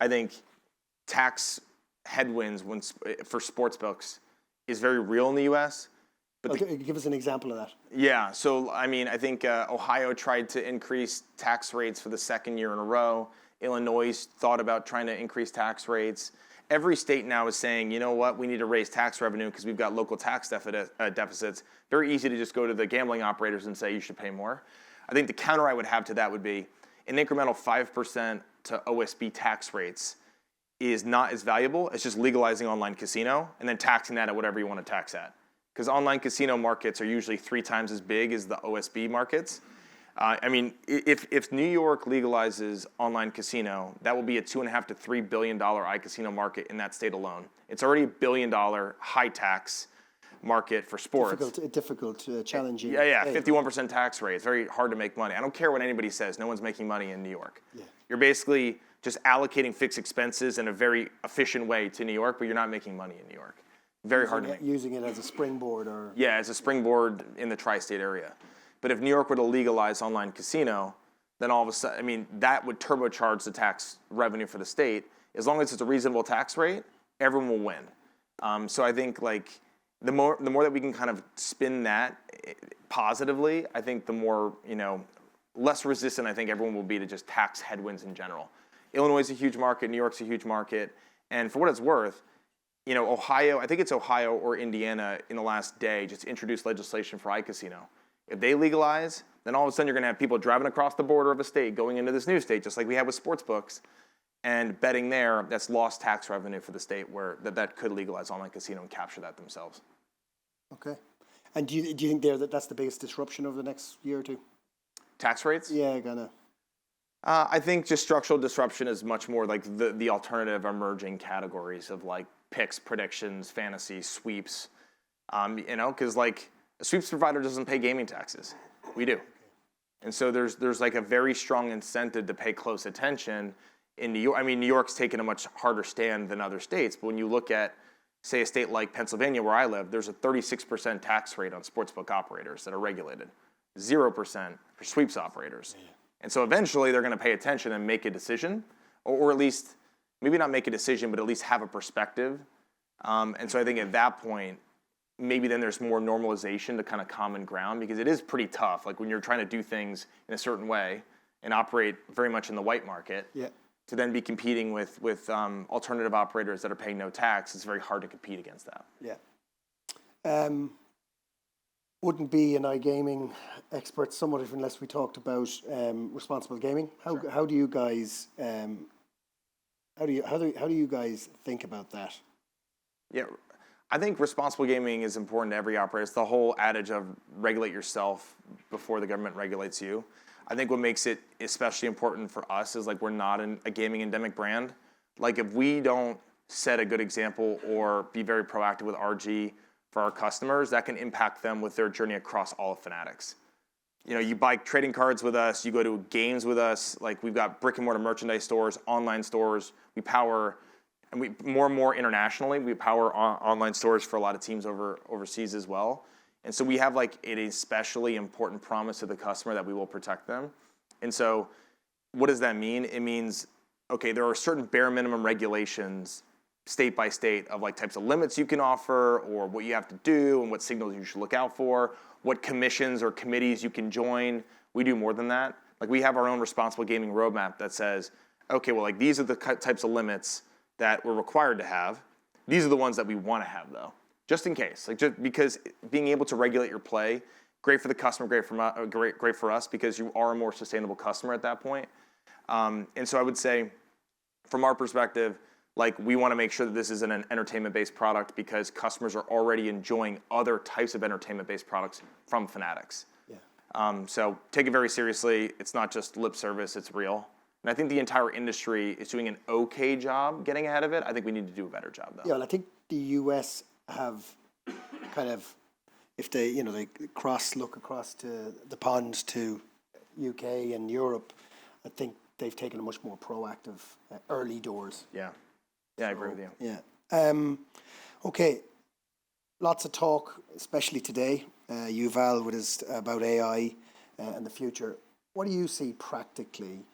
Speaker 2: I think tax headwinds for sportsbooks is very real in the U.S. But
Speaker 1: give us an example of that.
Speaker 2: Yeah, so I mean, I think Ohio tried to increase tax rates for the second year in a row. Illinois thought about trying to increase tax rates. Every state now is saying, you know what, we need to raise tax revenue because we've got local tax deficits. Very easy to just go to the gambling operators and say you should pay more. I think the counter I would have to that would be an incremental 5% to OSB tax rates is not as valuable as just legalizing online casino and then taxing that at whatever you want to tax at. Because online casino markets are usually 3 times as big as the OSB markets. I mean, if New York legalizes online casino, that will be a $2.5 to $3 billion iCasino market in that state alone. It's already $1 billion high tax market for sports.
Speaker 1: Difficult, challenging.
Speaker 2: Yeah, 51% tax rate. It's very hard to make money. I don't care what anybody says. No one's making money in New York. Yeah. You're basically just allocating fixed expenses in a very efficient way to New York, but you're not making money in New York. Very hard to make.
Speaker 1: Using it as a springboard, or
Speaker 2: as a springboard in the tri-state area. But if New York were to legalize online casino, then all of a sudden, I mean, that would turbocharge the tax revenue for the state. As long as it's a reasonable tax rate, everyone will win. So I think like the more that we can kind of spin that positively, I think the more, less resistant I think everyone will be to just tax headwinds in general. Illinois is a huge market. New York's a huge market. And for what it's worth, Ohio, I think it's Ohio or Indiana in the last day just introduced legislation for iCasino. If they legalize, then all of a sudden you're going to have people driving across the border of a state going into this new state, just like we have with sports books, and betting there. That's lost tax revenue for the state where that could legalize online casino and capture that themselves.
Speaker 1: Okay. And do you think that's the biggest disruption over the next year or two?
Speaker 2: Tax rates?
Speaker 1: Yeah, gonna.
Speaker 2: I think just structural disruption is much more like the alternative emerging categories of like picks, predictions, fantasy, sweeps. Because like a sweeps provider doesn't pay gaming taxes. We do. And so there's like a very strong incentive to pay close attention in New York. I mean, New York's taken a much harder stand than other states, but when you look at, say, a state like Pennsylvania, where I live, there's a 36% tax rate on sportsbook operators that are regulated, 0% for sweeps operators. Yeah. And so eventually they're going to pay attention and make a decision, or at least maybe not make a decision, but at least have a perspective. And so I think at that point, maybe then there's more normalization to kind of common ground, because it is pretty tough. Like when you're trying to do things in a certain way and operate very much in the white market, to then be competing with alternative operators that are paying no tax, it's very hard to compete against that.
Speaker 1: Yeah. Wouldn't be an iGaming expert somewhat unless we talked about responsible gaming. How do you guys how do you guys think about that?
Speaker 2: Yeah. I think responsible gaming is important to every operator. It's the whole adage of regulate yourself before the government regulates you. I think what makes it especially important for us is like we're not a gaming endemic brand. Like if we don't set a good example or be very proactive with RG for our customers, that can impact them with their journey across all of Fanatics. You buy trading cards with us, you go to games with us. Like we've got brick and mortar merchandise stores, online stores. We power. And we more and more internationally, we power online stores for a lot of teams overseas as well. And so we have like an especially important promise to the customer that we will protect them. And so what does that mean? It means, okay, there are certain bare minimum regulations state by state of like types of limits you can offer or what you have to do and what signals you should look out for, what commissions or committees you can join. We do more than that. Like we have our own responsible gaming roadmap that says, okay, well, like these are the types of limits that we're required to have. These are the ones that we want to have, though, just in case. Like just because being able to regulate your play, great for the customer, great for us, because you are a more sustainable customer at that point. And so I would say, from our perspective, like we want to make sure that this is an entertainment-based product because customers are already enjoying other types of entertainment-based products from Fanatics. Yeah. So take it very seriously. It's not just lip service; it's real. And I think the entire industry is doing an okay job getting ahead of it. I think we need to do a better job, though.
Speaker 1: Yeah, and I think the US have kind of, if they, they look across to the pond to UK and Europe, I think they've taken a much more proactive early doors.
Speaker 2: Yeah. Yeah, I agree with you.
Speaker 1: Yeah. Okay. Lots of talk, especially today, Yuval, with his about AI and the future. What do you see practically?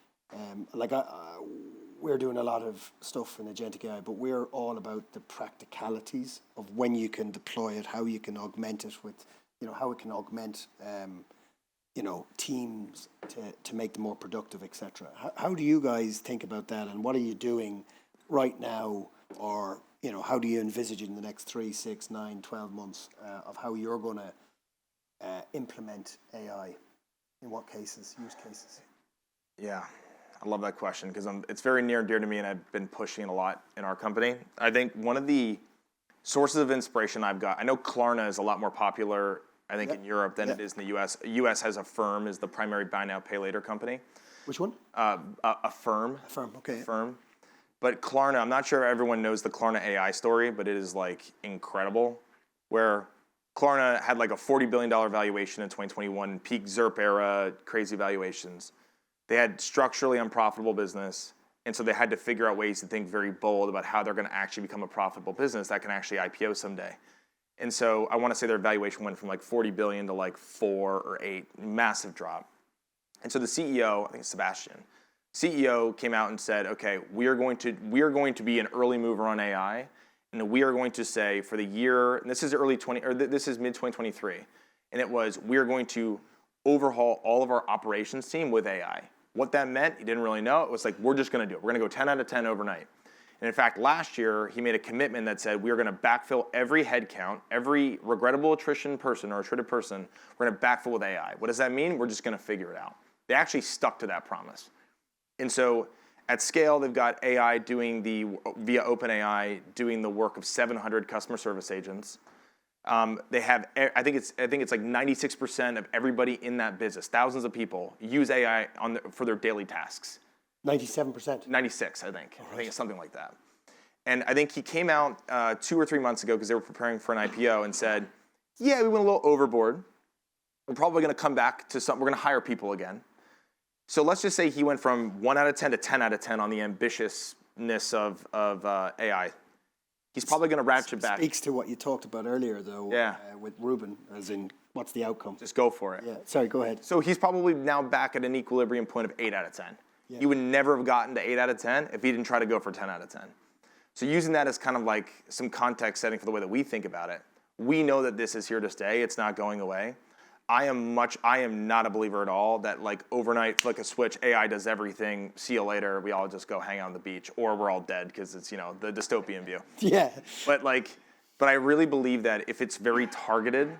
Speaker 1: We're doing a lot of stuff in agentic AI, but we're all about the practicalities of when you can deploy it, how you can augment it with, how it can augment, teams to make them more productive, etc. How do you guys think about that, and what are you doing right now, or how do you envisage it in the next 3, 6, 9, 12 months of how you're going to implement AI? In what cases, use cases?
Speaker 2: Yeah, I love that question because it's very near and dear to me, and I've been pushing it a lot in our company. I think one of the sources of inspiration I've got, I know Klarna is a lot more popular, I think, in Europe than it is in the U.S. U.S. has Affirm as the primary buy now, pay later company.
Speaker 1: Which one?
Speaker 2: Affirm.
Speaker 1: Affirm, okay.
Speaker 2: Affirm. But Klarna, I'm not sure everyone knows the Klarna AI story, but it is like incredible. Where Klarna had like a $40 billion valuation in 2021, peak ZERP era, crazy valuations. They had structurally unprofitable business, and so they had to figure out ways to think very bold about how they're going to actually become a profitable business that can actually IPO someday. And so I want to say their valuation went from like 40 billion to like 4 or 8, massive drop. And so the CEO, I think it's Sebastian, CEO came out and said, okay, we are going to be an early mover on AI, and we are going to say for the year, and this is this is mid 2023, and it was we are going to overhaul all of our operations team with AI. What that meant, he didn't really know. It was like we're just going to do it. We're going to go 10 out of 10 overnight. And in fact, last year he made a commitment that said we are going to backfill every headcount, every regrettable attrition person or attrited person. We're going to backfill with AI. What does that mean? We're just going to figure it out. They actually stuck to that promise. And so at scale, they've got AI via OpenAI doing the work of 700 customer service agents. They have, I think it's like 96% of everybody in that business, thousands of people, use AI for their daily tasks.
Speaker 1: 97%?
Speaker 2: 96, I think. I think it's something like that. And I think he came out 2 or 3 months ago because they were preparing for an IPO and said, yeah, we went a little overboard. We're probably going to come back to something. We're going to hire people again. So let's just say he went from 1 out of 10 to 10 out of 10 on the ambitiousness of AI. He's probably going to ratchet back.
Speaker 1: Speaks to what you talked about earlier, though, with Ruben, as in what's the outcome?
Speaker 2: Just go for it.
Speaker 1: Yeah. Sorry, go ahead.
Speaker 2: So he's probably now back at an equilibrium point of 8 out of 10. Yeah. He would never have gotten to 8 out of 10 if he didn't try to go for 10 out of 10. So using that as kind of like some context setting for the way that we think about it, we know that this is here to stay. It's not going away. I am not a believer at all that like overnight flick a switch, AI does everything, see you later, we all just go hang out on the beach, or we're all dead because it's, the dystopian view.
Speaker 1: Yeah.
Speaker 2: But I really believe that if it's very targeted,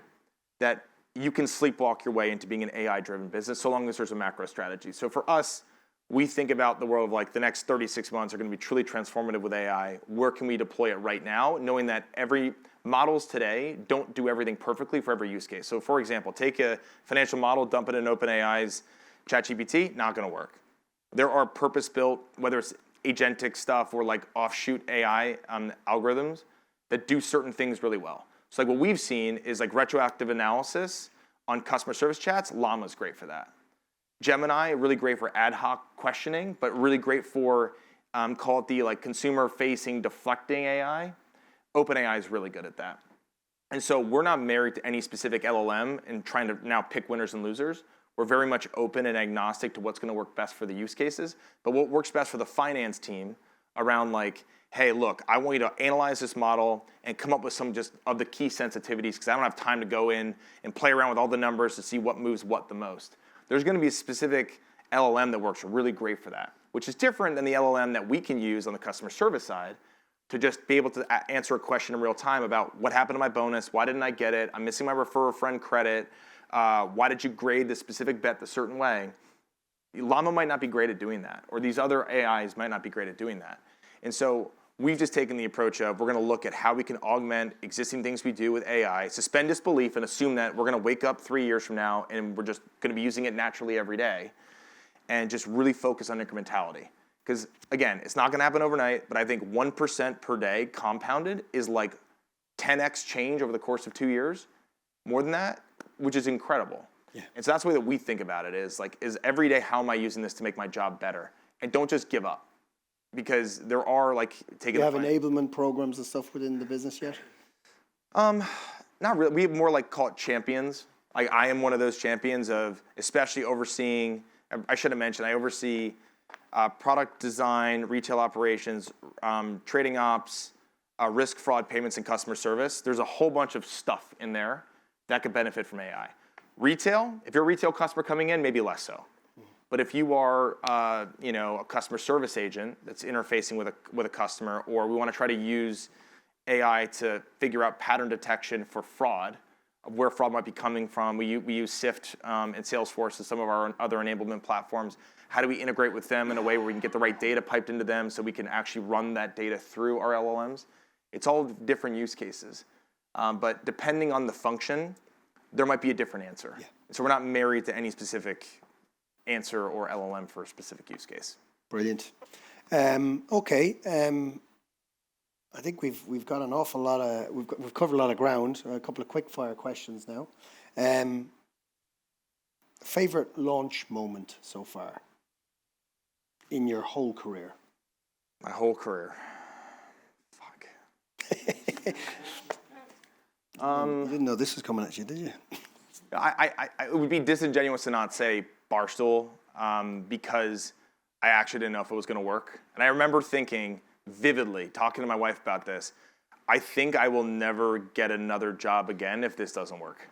Speaker 2: that you can sleepwalk your way into being an AI-driven business so long as there's a macro strategy. So for us, we think about the world of like the next 36 months are going to be truly transformative with AI. Where can we deploy it right now, knowing that every models today don't do everything perfectly for every use case. So for example, take a financial model, dump it in OpenAI's ChatGPT, not going to work. There are purpose-built, whether it's agentic stuff or like offshoot AI algorithms that do certain things really well. So like what we've seen is like retroactive analysis on customer service chats. Llama's great for that. Gemini, really great for ad hoc questioning, but really great for call it the like consumer-facing deflecting AI. OpenAI is really good at that. And so we're not married to any specific LLM and trying to now pick winners and losers. We're very much open and agnostic to what's going to work best for the use cases. But what works best for the finance team around like, hey, look, I want you to analyze this model and come up with some just of the key sensitivities because I don't have time to go in and play around with all the numbers to see what moves what the most. There's going to be a specific LLM that works really great for that, which is different than the LLM that we can use on the customer service side to just be able to answer a question in real time about what happened to my bonus, why didn't I get it, I'm missing my refer a friend credit, why did you grade this specific bet the certain way. Llama might not be great at doing that, or these other AIs might not be great at doing that. And so we've just taken the approach of we're going to look at how we can augment existing things we do with AI, suspend disbelief and assume that we're going to wake up 3 years from now and we're just going to be using it naturally every day and just really focus on incrementality. Because, again, it's not going to happen overnight, but I think 1% per day compounded is like 10x change over the course of 2 years, more than that, which is incredible. Yeah. And so that's the way that we think about it is every day, how am I using this to make my job better? And don't just give up. Because there are like taking.
Speaker 1: Do you have enablement programs and stuff within the business yet?
Speaker 2: Not really. We more like call it champions. Like I am one of those champions of especially overseeing. I should have mentioned I oversee product design, retail operations, trading ops, risk, fraud, payments, and customer service. There's a whole bunch of stuff in there that could benefit from AI. Retail, if you're a retail customer coming in, maybe less so. But if you are, a customer service agent that's interfacing with a customer, or we want to try to use AI to figure out pattern detection for fraud, of where fraud might be coming from. We use Sift and Salesforce and some of our other enablement platforms. How do we integrate with them in a way where we can get the right data piped into them so we can actually run that data through our LLMs? It's all different use cases. But depending on the function, there might be a different answer. Yeah. So we're not married to any specific answer or LLM for a specific use case.
Speaker 1: Brilliant. Okay. I think we've got an awful lot of we've covered a lot of ground. A couple of quick fire questions now. Favorite launch moment so far in your whole career?
Speaker 2: My whole career. Fuck.
Speaker 1: You didn't know this was coming at you, did you?
Speaker 2: It would be disingenuous to not say Barstool because I actually didn't know if it was going to work. And I remember thinking vividly, talking to my wife about this, I think I will never get another job again if this doesn't work.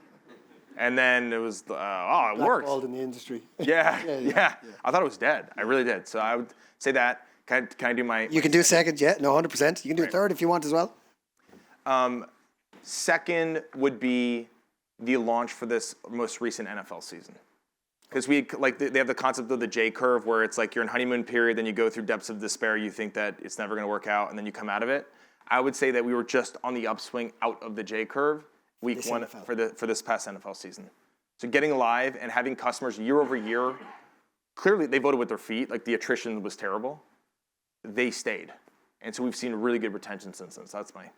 Speaker 2: And then it was, it worked.
Speaker 1: Blackballed in the industry.
Speaker 2: Yeah. I thought it was dead. I really did. So I would say that. Can I do my...
Speaker 1: You can do second, yeah. No, 100%. You can do a third if you want as well.
Speaker 2: Second would be the launch for this most recent NFL season. Because they have the concept of the J curve where it's like you're in honeymoon period, then you go through depths of despair, you think that it's never going to work out, and then you come out of it. I would say that we were just on the upswing out of the J curve week one for this past NFL season. So getting live and having customers year over year, clearly they voted with their feet, like the attrition was terrible. They stayed. And so we've seen really good retention since then. So that's my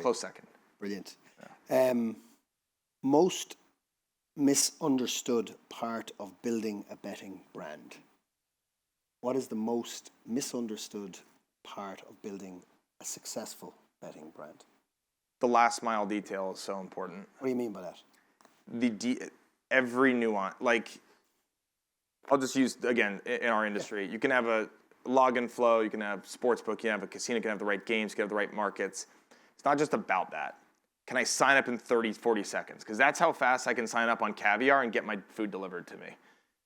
Speaker 2: close second.
Speaker 1: Brilliant. Yeah. Most misunderstood part of building a betting brand? What is the most misunderstood part of building a successful betting brand?
Speaker 2: The last mile detail is so important.
Speaker 1: What do you mean by that?
Speaker 2: Every nuance. Like, I'll just use, again, in our industry, you can have a login flow, you can have sportsbook, you can have a casino, you can have the right games, you can have the right markets. It's not just about that. Can I sign up in 30, 40 seconds? Because that's how fast I can sign up on Caviar and get my food delivered to me.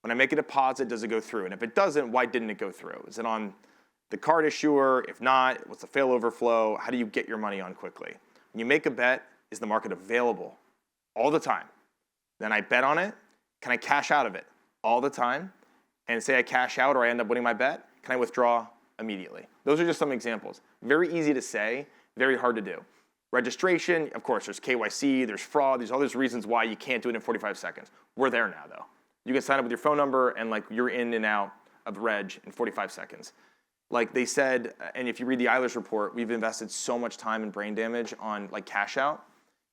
Speaker 2: When I make a deposit, does it go through? And if it doesn't, why didn't it go through? Is it on the card issuer? If not, what's the failover flow? How do you get your money on quickly? When you make a bet, is the market available? All the time. Then I bet on it. Can I cash out of it? All the time. And say I cash out or I end up winning my bet, can I withdraw immediately? Those are just some examples. Very easy to say, very hard to do. Registration, of course, there's KYC, there's fraud, there's all these reasons why you can't do it in 45 seconds. We're there now, though. You can sign up with your phone number and you're in and out of reg in 45 seconds. Like they said, and if you read the Eilers report, we've invested so much time in brain damage on cash out.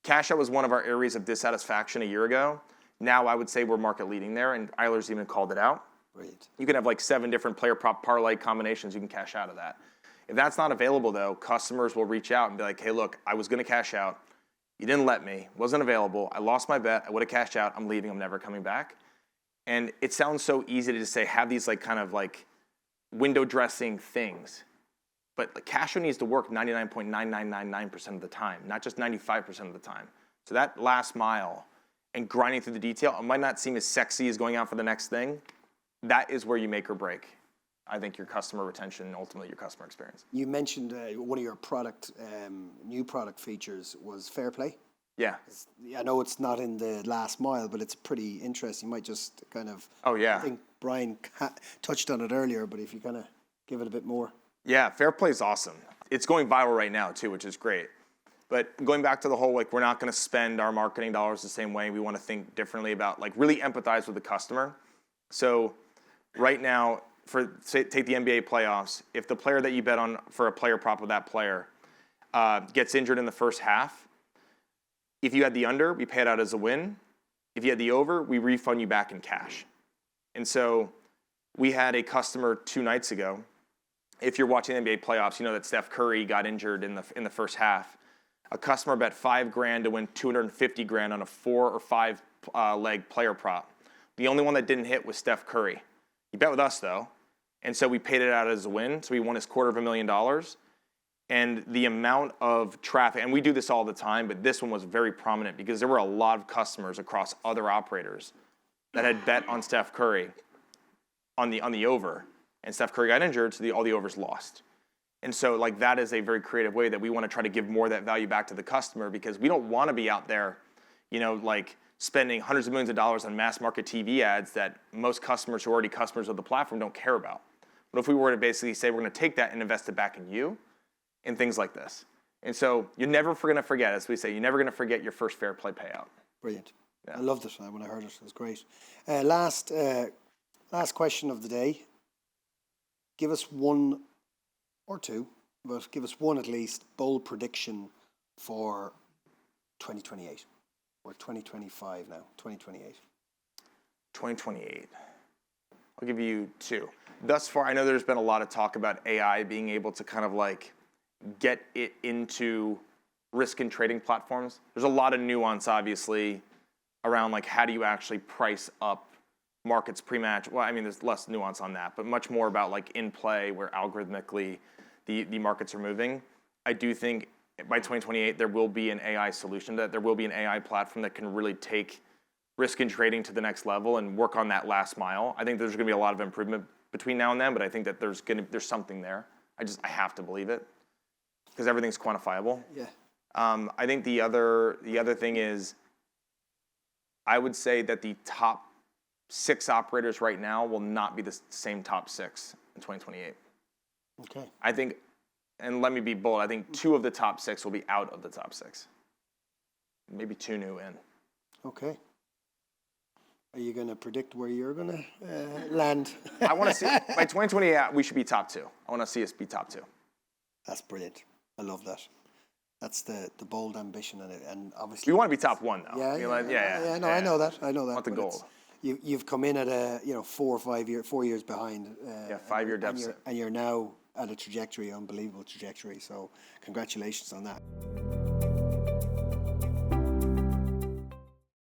Speaker 2: Cash out was one of our areas of dissatisfaction a year ago. Now I would say we're market leading there, and Eilers even called it out.
Speaker 1: Great. You
Speaker 2: can have 7 different player prop parlay combinations you can cash out of that. If that's not available, though, customers will reach out and be like, hey, look, I was going to cash out. You didn't let me. Wasn't available. I lost my bet. I would have cashed out. I'm leaving. I'm never coming back. And it sounds so easy to just say have these window dressing things. But cash out needs to work 99.9999% of the time, not just 95% of the time. So that last mile and grinding through the detail, it might not seem as sexy as going out for the next thing. That is where you make or break, I think, your customer retention and ultimately your customer experience.
Speaker 1: You mentioned one of your new product features was Fair Play.
Speaker 2: Yeah.
Speaker 1: I know it's not in the last mile, but it's pretty interesting. You might just kind of...
Speaker 2: Oh, yeah.
Speaker 1: I think Brian touched on it earlier, but if you kind of give it a bit more.
Speaker 2: Yeah, Fair Play is awesome. It's going viral right now, too, which is great. But going back to the whole, we're not going to spend our marketing dollars the same way. We want to think differently about, really empathize with the customer. So right now, take the NBA playoffs. If the player that you bet on for a player prop of that player gets injured in the first half, if you had the under, we pay it out as a win. If you had the over, we refund you back in cash. And so we had a customer 2 nights ago. If you're watching the NBA playoffs, you know that Steph Curry got injured in the first half. A customer bet $5,000 to win $250,000 on a 4 or 5 leg player prop. The only one that didn't hit was Steph Curry. He bet with us, though, and so we paid it out as a win. So he won his $250,000. And the amount of traffic, and we do this all the time, but this one was very prominent because there were a lot of customers across other operators that had bet on Steph Curry on the over, and Steph Curry got injured, so all the overs lost. And so that is a very creative way that we want to try to give more of that value back to the customer because we don't want to be out there like spending hundreds of millions of dollars on mass market TV ads that most customers who are already customers of the platform don't care about. But if we were to basically say we're going to take that and invest it back in you, and things like this. And so you're never going to forget, as we say, you're never going to forget your first Fair Play payout.
Speaker 1: Brilliant.
Speaker 2: Yeah.
Speaker 1: I loved it when I heard it. It was great. Last question of the day. Give us one or two, but give us one at least, bold prediction for 2028. Or 2025 now, 2028.
Speaker 2: 2028. I'll give you two. Thus far, I know there's been a lot of talk about AI being able to kind of like get it into risk and trading platforms. There's a lot of nuance, obviously, around like how do you actually price up markets pre-match. Well, I mean, there's less nuance on that, but much more about like in play where algorithmically the markets are moving. I do think by 2028 there will be an AI solution, that there will be an AI platform that can really take risk and trading to the next level and work on that last mile. I think there's going to be a lot of improvement between now and then, but I think that there's something there. I have to believe it because everything's quantifiable.
Speaker 1: Yeah.
Speaker 2: I think the other thing is, I would say that the top 6 operators right now will not be the same top 6 in 2028.
Speaker 1: Okay.
Speaker 2: I think, and let me be bold, I think 2 of the top 6 will be out of the top 6. Maybe 2 new in.
Speaker 1: Okay. Are you going to predict where you're going to land?
Speaker 2: I want to see, by 2028, we should be top 2. I want to see us be top 2.
Speaker 1: That's brilliant. I love that. That's the bold ambition, and obviously
Speaker 2: We want to be top 1 though.
Speaker 1: Yeah,
Speaker 2: yeah.
Speaker 1: No, I know that. I want
Speaker 2: the goal.
Speaker 1: You've come in at a 4 years behind.
Speaker 2: 5-year deficit.
Speaker 1: And you're now at a trajectory, unbelievable trajectory. So congratulations on that.